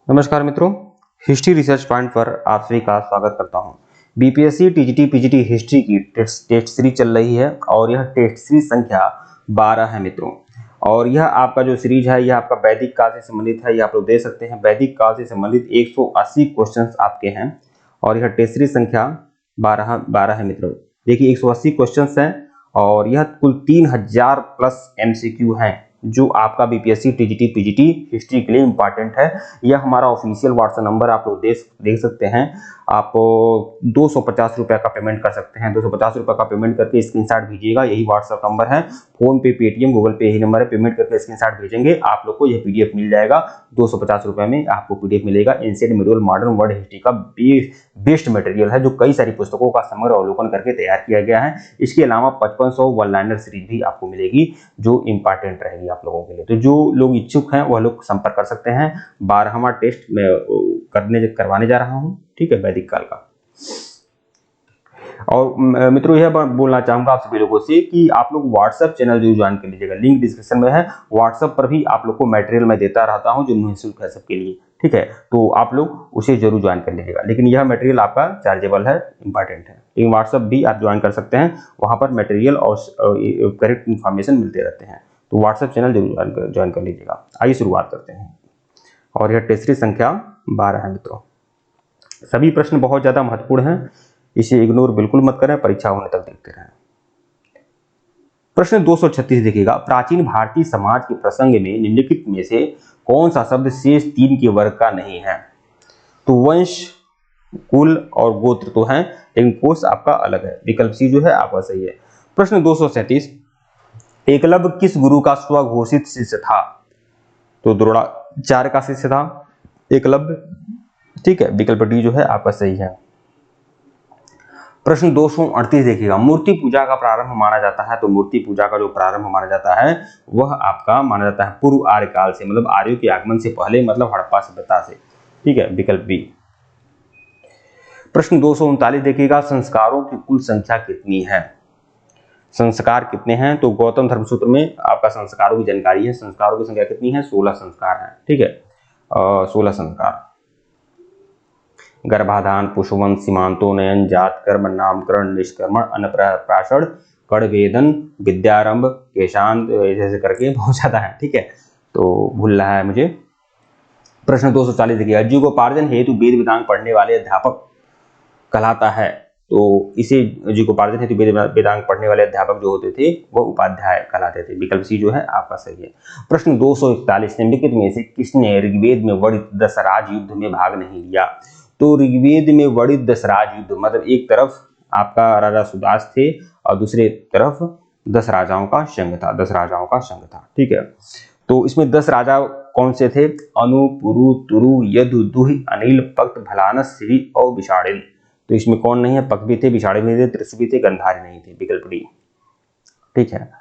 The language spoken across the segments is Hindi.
नमस्कार मित्रों, हिस्ट्री रिसर्च पॉइंट पर आप सभी का स्वागत करता हूं। बीपीएससी टीजीटी पीजीटी हिस्ट्री की टेस्ट सीरीज चल रही है और यह टेस्ट सीरीज संख्या 12 है मित्रों। और यह आपका जो सीरीज है यह आपका वैदिक काल से संबंधित है। यह आप लोग देख सकते हैं, वैदिक काल से संबंधित 180 क्वेश्चंस आपके हैं और यह टेस्ट सीरीज संख्या 12 है मित्रों। देखिए 180 क्वेश्चंस हैं और यह कुल 3000 प्लस एमसीक्यू हैं जो आपका बीपीएससी टीजीटी पीजीटी हिस्ट्री के लिए इंपॉर्टेंट है। यह हमारा ऑफिशियल व्हाट्सएप नंबर आप लोग देख सकते हैं। आप 250 रुपये का पेमेंट कर सकते हैं। 250 रुपये का पेमेंट करके स्क्रीनशॉट भेजिएगा, यही व्हाट्सएप नंबर है। फोन पे, पेटीएम, गूगल पे यही नंबर है। पेमेंट करके स्क्रीनशॉट भेजेंगे, आप लोग को यह पीडीएफ मिल जाएगा। 250 रुपये में आपको पीडीएफ मिलेगा। Ancient medieval modern world history का बेस्ट मटेरियल है जो कई सारी पुस्तकों का समग्र अवलोकन करके तैयार किया गया है। इसके अलावा 5500 वन लाइनर सीरीज भी आपको मिलेगी जो इंपॉर्टेंट रहेगी आप लोगों के लिए। तो जो लोग इच्छुक हैं वह लोग संपर्क कर सकते हैं। 12वां टेस्ट मैं करवाने जा रहा हूं, ठीक है, वैदिक काल का। और मित्रों यह बोलना चाहूंगा आप सभी लोगों से कि आप लोग व्हाट्सएप चैनल जरूर ज्वाइन कर लीजिएगा। लिंक डिस्क्रिप्शन में है। व्हाट्सएप पर भी आप लोग को मटेरियल मैं देता रहता हूं जो निःशुल्क है सबके लिए, ठीक है। तो आप लोग उसे जरूर ज्वाइन कर लीजिएगा, लेकिन यह मटेरियल आपका चार्जेबल है, इंपॉर्टेंट है। लेकिन व्हाट्सएप भी आप ज्वाइन कर सकते हैं, वहां पर मटेरियल और करेक्ट इन्फॉर्मेशन मिलते रहते हैं। तो व्हाट्सएप चैनल जरूर ज्वाइन कर लीजिएगा। आइए शुरुआत करते हैं। और यह टेस्ट सीरीज संख्या 12 है मित्रों। सभी प्रश्न बहुत ज्यादा महत्वपूर्ण हैं, इसे इग्नोर बिल्कुल मत करें, परीक्षा होने तक देखते रहें। प्रश्न 236 देखिएगा, प्राचीन भारतीय समाज के प्रसंग में निम्नलिखित में से कौन सा शब्द शेष 3 के वर्ग का नहीं है? तो वंश, कुल और गोत्र तो है, लेकिन कोश आपका अलग है। विकल्प सी जो है आपका सही है। प्रश्न 237, एकलव्य किस गुरु का स्वघोषित शिष्य था? तो द्रोणाचार्य का शिष्य था एकलव्य, ठीक है। विकल्प डी जो है आपका सही है। प्रश्न 238 देखिएगा, मूर्ति पूजा का प्रारंभ माना जाता है। तो मूर्ति पूजा का जो प्रारंभ माना जाता है वह आपका माना जाता है पूर्व आर्य काल से, मतलब आर्यों के आगमन से पहले, मतलब हड़प्पा सभ्यता से, ठीक है। विकल्प बी। प्रश्न 239 देखिएगा, संस्कारों की कुल संख्या कितनी है? संस्कार कितने हैं? तो गौतम धर्मसूत्र में आपका संस्कारों की जानकारी है। संस्कारों की संख्या कितनी है? 16 संस्कार है, ठीक है। 16 संस्कार। गर्भाधान, पुष्पवंश, सीमांतोन्नयन, जात कर्म, नामकरण, निष्कर्मण, अन्नप्राशन, कड़वेदन, विद्यारंभ, केशांत, ऐसे करके बहुत ज्यादा है, ठीक है। तो भूल रहा है मुझे। प्रश्न 240 देखिए, जीविकोपार्जन हेतु वेद वेदांग पढ़ने वाले अध्यापक कहलाता है। तो इसे जीविकोपार्जन हेतु वेद वेदांग पढ़ने वाले अध्यापक जो होते थे वह उपाध्याय कहलाते थे। विकल्प सी जो है आपका सही है। प्रश्न 241, निम्नलिखित में से किसने ऋग्वेद में वर्णित दशराज युद्ध में भाग नहीं लिया? तो ऋग्वेद में वर्णित दशराज युद्ध मतलब एक तरफ आपका राजा सुदास थे और दूसरे तरफ 10 राजाओं का संघ था। 10 राजाओं का संघ था, ठीक है। तो इसमें 10 राजा कौन से थे? अनु, पुरु, तुरु, यदु, दुह, अनिल, पक्त, भलानस, श्री और विषाणिल। तो इसमें कौन नहीं है? पक्त भी थे, विषाणी भी थे, त्रिशु भी थे, गंधारी नहीं थे। विकल्प डी, ठीक है।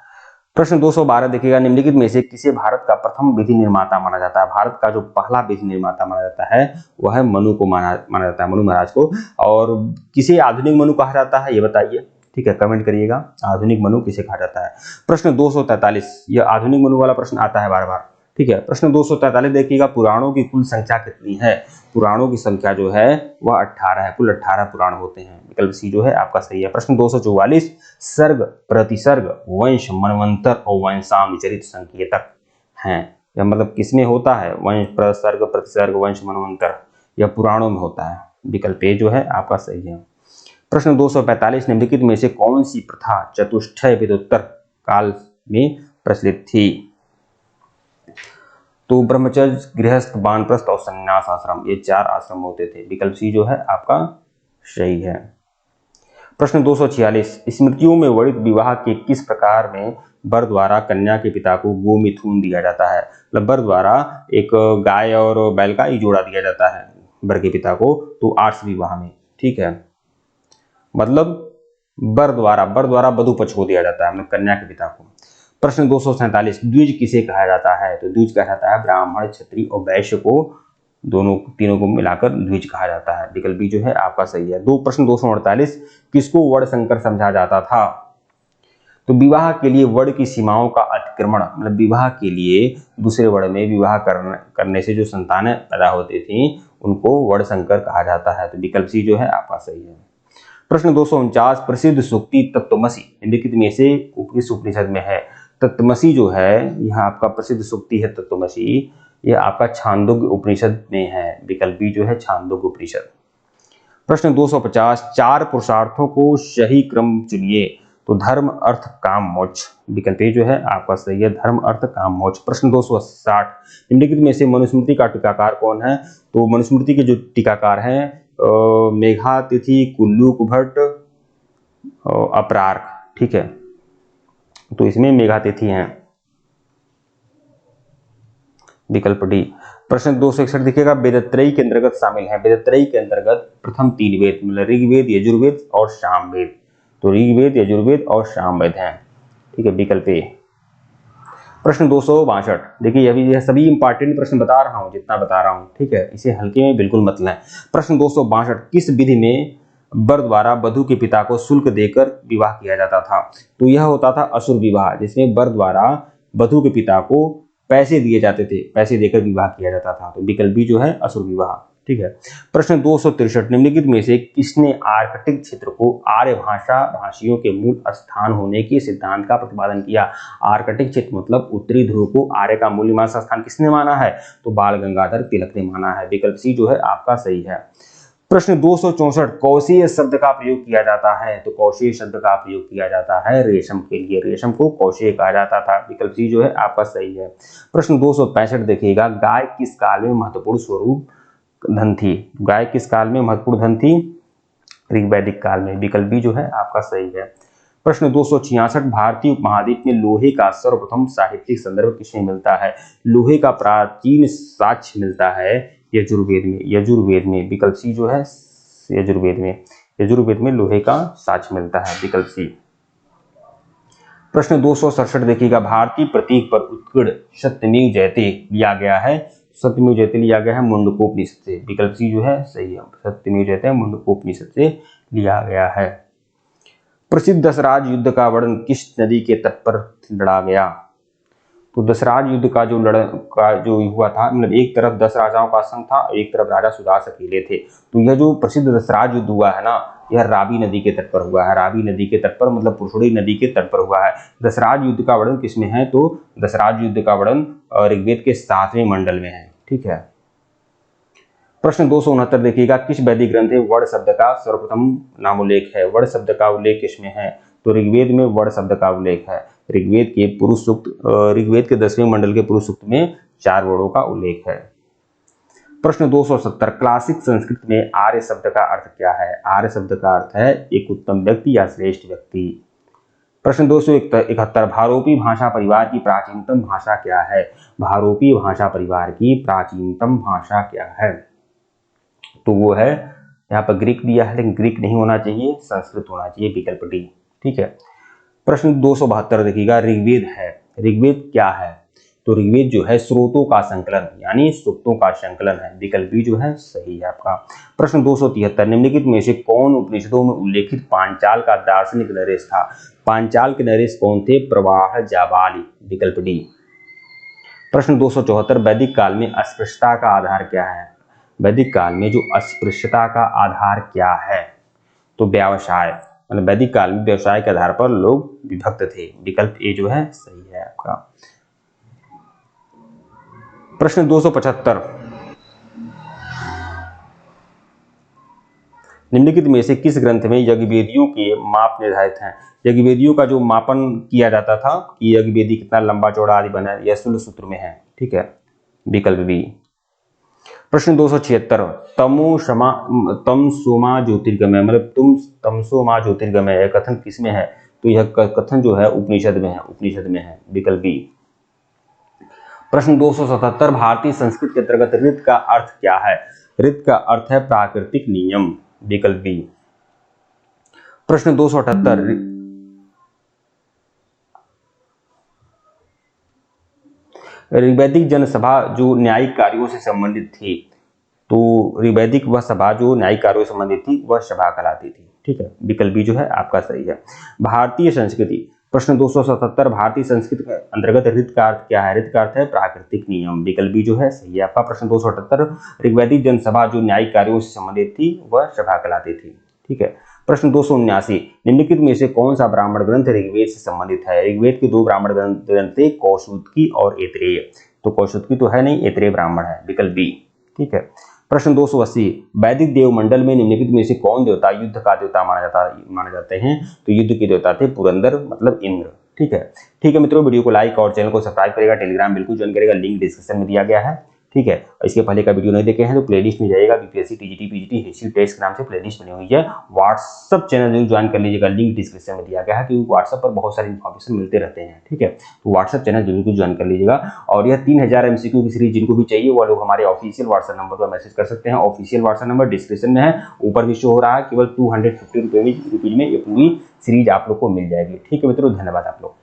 प्रश्न 212 देखिएगा, निम्नलिखित में से किसे भारत का प्रथम विधि निर्माता माना जाता है? भारत का जो पहला विधि निर्माता माना जाता है वह है मनु को माना जाता है, मनु महाराज को। और किसे आधुनिक मनु कहा जाता है ये बताइए, ठीक है, कमेंट करिएगा। आधुनिक मनु किसे कहा जाता है? प्रश्न 243, यह आधुनिक मनु वाला प्रश्न आता है बार बार, ठीक है। प्रश्न 243 देखिएगा, पुराणों की कुल संख्या कितनी है? पुराणों की संख्या जो है वह 18 है। कुल 18 पुराण होते हैं। विकल्प सी जो है आपका सही है। प्रश्न 244, सर्ग, प्रतिसर्ग, वंश, मनवंतर और वंशानुचरित संकेतक हैं। यह मतलब किसमें होता है? वंश, प्रसर्ग, प्रतिसर्ग, वंश, मनवंतर, यह पुराणों में होता है। विकल्प ए जो है आपका सही है। प्रश्न 245, निम्नलिखित में से कौन सी प्रथा चतुष्टय वेदोत्तर काल में प्रचलित थी? तो ब्रह्मचर्य, गृहस्थ, वानप्रस्थ और संन्यास आश्रम, ये 4 आश्रम होते थे। विकल्प सी जो है आपका सही है। प्रश्न 246, स्मृतियों में वर्णित विवाह के किस प्रकार में वर द्वारा कन्या के पिता को गोमिथुन दिया जाता है? मतलब वर द्वारा एक गाय और बैल का ही जोड़ा दिया जाता है वर के पिता को, तो आर्ष विवाह में, ठीक है। मतलब वर द्वारा वधु पक्ष को दिया जाता है, मतलब कन्या के पिता को। प्रश्न 247, द्विज किसे कहा जाता है? तो द्विज कहा जाता है ब्राह्मण, क्षत्रिय और वैश्य को, तीनों को मिलाकर द्विज कहा जाता है। विकल्प बी जो है आपका सही है। प्रश्न 248, किसको वर्णशंकर समझा जाता था? तो विवाह के लिए वर्ण की सीमाओं का अतिक्रमण, मतलब विवाह के लिए दूसरे वर्ण में विवाह करने से जो संतानें पैदा होती थी उनको वर्ण संकर कहा जाता है। तो विकल्प सी जो है आपका सही है। प्रश्न 249, प्रसिद्ध सूक्ति तत्त्वमसि निम्नलिखित में से किस उपनिषद में है? तत्त्वमसि जो है यह आपका प्रसिद्ध सूक्ति है तत्त्वमसि, यह आपका छांदोग्य उपनिषद में है। विकल्प बी जो है छांदोग्य उपनिषद। प्रश्न 250, चार पुरुषार्थों को सही क्रम चुनिए। तो धर्म अर्थ काम मोक्ष, विकल्प ए जो है आपका सही है, धर्म अर्थ काम मोक्ष। प्रश्न 260, निम्नलिखित में से मनुस्मृति का टीकाकार कौन है? तो मनुस्मृति के जो टीकाकार हैं मेघातिथि, कुल्लूक भट्ट, अपरार्क, ठीक है, तो इसमें मेघातिथि हैं, विकल्प डी। प्रश्न 261 देखिएगा, वेदत्रयी के अंतर्गत शामिल है। वेदत्रयी के अंतर्गत प्रथम तीन वेद मतलब ऋग्वेद, यजुर्वेद और सामवेद, तो ऋग्वेद, यजुर्वेद और सामवेद हैं, ठीक है, विकल्प ए। प्रश्न 262 देखिए, अभी यह सभी इंपॉर्टेंट प्रश्न बता रहा हूं, जितना बता रहा हूं, ठीक है, इसे हल्के में बिल्कुल मत लें। प्रश्न 262, किस विधि में वर द्वारा वधु के पिता को शुल्क देकर विवाह किया जाता था? तो यह होता था असुर विवाह, जिसमें वर द्वारा वधु के पिता को पैसे दिए जाते थे, पैसे देकर विवाह किया जाता था। तो विकल्प बी जो है असुर विवाह, ठीक है। प्रश्न 263, निम्नलिखित में से किसने आर्कटिक क्षेत्र को आर्य भाषा भाषियों के मूल स्थान होने के सिद्धांत का प्रतिपादन किया? आर्कटिक क्षेत्र मतलब उत्तरी ध्रुव को आर्य का मूल निवास स्थान किसने माना है? तो बाल गंगाधर तिलक ने माना है। विकल्प सी जो है आपका सही है। प्रश्न 264, कौशेय शब्द का प्रयोग किया जाता है? तो कौशेय शब्द का प्रयोग किया जाता है रेशम के लिए, रेशम को कौशेय कहा जाता था। विकल्प सी जो है आपका सही है। प्रश्न 265 देखिएगा, गाय किस काल में महत्वपूर्ण स्वरूप धन थी? गाय किस काल में महत्वपूर्ण धन थी? ऋग्वैदिक काल में। विकल्प बी जो है आपका सही है। प्रश्न 266, भारतीय उपमहाद्वीप में लोहे का सर्वप्रथम साहित्यिक संदर्भ किसमें मिलता है? लोहे का प्राचीन साक्ष्य मिलता है यजुर्वेद में, यजुर्वेद में। विकल्प सी जो है यजुर्वेद में, यजुर्वेद में लोहे का साक्ष्य मिलता है। विकल्प सी। प्रश्न 267 देखिएगा, भारतीय प्रतीक पर उत्कड़ सत्यमेव जयते लिया गया है? सत्यमेव जयते लिया गया है मुंडकोपनिषद से। विकल्प सी जो है सही है, सत्यमेव जयते मुंडकोपनिषद से लिया गया है। प्रसिद्ध दशराज युद्ध का वर्णन किस नदी के तट पर लड़ा गया? तो दशराज युद्ध का जो हुआ था, मतलब एक तरफ 10 राजाओं का संघ था, एक तरफ राजा सुदास अकेले थे। तो यह जो प्रसिद्ध दशराज युद्ध हुआ है ना, यह रावी नदी के तट पर हुआ है। रावी नदी के तट पर मतलब पुरुषोड़ी नदी के तट पर हुआ है। दशराज युद्ध का वर्णन किसमें है? तो दशराज युद्ध का वर्णन ऋग्वेद के 7वें मंडल में है, ठीक है। प्रश्न 269 देखिएगा, किस वैदिक ग्रंथ में वर्ण शब्द का सर्वप्रथम नामोल्लेख है? वर्ण शब्द का उल्लेख किसमें है? तो ऋग्वेद में वर्ण शब्द का उल्लेख है। ऋग्वेद के पुरुष सूक्त, ऋग्वेद के 10वें मंडल के पुरुष सूक्त में 4 वर्णों का उल्लेख है। प्रश्न 270, क्लासिक संस्कृत में आर्य शब्द का अर्थ क्या है? आर्य शब्द का अर्थ है एक उत्तम व्यक्ति या श्रेष्ठ व्यक्ति। प्रश्न 271, भारोपी भाषा परिवार की प्राचीनतम भाषा क्या है? भारोपी भाषा परिवार की प्राचीनतम भाषा क्या है? तो वो है, यहाँ पर ग्रीक दिया है, लेकिन ग्रीक नहीं होना चाहिए, संस्कृत होना चाहिए। विकल्प डी, ठीक है। प्रश्न 272 देखिएगा, ऋग्वेद है, ऋग्वेद क्या है? तो ऋग्वेद जो है स्रोतों का संकलन यानी सूक्तों का संकलन है। विकल्प बी जो है सही है आपका। प्रश्न 273, निम्नलिखित में से कौन उपनिषदों में उल्लेखित पांचाल का दार्शनिक नरेश था? पांचाल के नरेश कौन थे? प्रवाह जाबाली। विकल्प डी। प्रश्न 274, वैदिक काल में अस्पृश्यता का आधार क्या है? वैदिक काल में जो अस्पृश्यता का आधार क्या है? तो व्यवसाय, मतलब वैदिक काल में व्यवसाय के आधार पर लोग विभक्त थे। विकल्प ए जो है सही है आपका। प्रश्न 275, निम्नलिखित में से किस ग्रंथ में यज्ञवेदियों के माप निर्धारित हैं? यज्ञवेदियों का जो मापन किया जाता था कि यज्ञवेदी कितना लंबा चौड़ा आदि बना, यह शूल सूत्र में है, ठीक है। विकल्प बी। प्रश्न 276, तम सोमा ज्योतिर्गमय, मतलब तुम तमसो मा ज्योतिर्गमय, यह कथन किसमें है? तो यह कथन जो है उपनिषद में है, उपनिषद में है। विकल्प बी। प्रश्न 277, भारतीय संस्कृत के अंतर्गत ऋत का अर्थ क्या है? ऋत का अर्थ है प्राकृतिक नियम। विकल्प बी। प्रश्न 278, ऋग्वैदिक जनसभा जो न्यायिक कार्यों से संबंधित थी, तो ऋग्वैदिक वह सभा जो न्यायिक कार्यों से संबंधित थी वह सभा कहलाती थी, ठीक है। विकल्प बी जो है आपका सही है। भारतीय संस्कृति प्रश्न 277 भारतीय संस्कृत के अंतर्गत ऋत का अर्थ क्या है? ऋत का अर्थ है प्राकृतिक नियम। विकल्प बी जो है सही है आपका। प्रश्न 278 ऋग्वैदिक जनसभा जो न्यायिक कार्यों से संबंधित थी वह सभा कहलाती थी। ठीक है। प्रश्न 279 निम्नलिखित में से कौन सा ब्राह्मण ग्रंथ ऋग्वेद से संबंधित है? ऋग्वेद के दो ब्राह्मण ग्रंथ थे, कौशुतकी और ऐत्रेय। तो कौशुतकी तो है नहीं, ऐत्रेय ब्राह्मण है। विकल्प बी। ठीक है। प्रश्न 280 वैदिक देवमंडल में निम्नलिखित में से कौन देवता युद्ध का देवता माना जाते हैं? तो युद्ध के देवता थे पुरंदर मतलब इंद्र। ठीक है मित्रों, वीडियो को लाइक और चैनल को सब्सक्राइब करेगा, टेलीग्राम बिल्कुल ज्वाइन करेगा, लिंक डिस्क्रिप्शन में दिया गया है। ठीक है। इसके पहले का वीडियो नहीं देखे हैं तो प्लेलिस्ट में जाइएगा, BPSC TGT PGT history test के नाम से प्लेलिस्ट बनी हुई है। व्हाट्सअप चैनल जरूर ज्वाइन कर लीजिएगा, लिंक डिस्क्रिप्शन में दिया गया है, क्योंकि व्हाट्सअप पर बहुत सारी इन्फॉर्मेशन मिलते रहते हैं। ठीक है, तो व्हाट्सअप चैनल जरूर ज्वाइन कर लीजिएगा। और यह 3000 MCQ की सीरीज जिनको भी चाहिए वो लोग हमारे ऑफिशियल व्हाट्सएप नंबर पर मैसेज कर सकते हैं। ऑफिशियल व्हाट्सएप नंबर डिस्क्रिप्शन में है, ऊपर भी शो हो रहा है। केवल 250 रुपीज में ये पूरी सीरीज आप लोग को मिल जाएगी। ठीक है मित्रों, धन्यवाद आप लोग।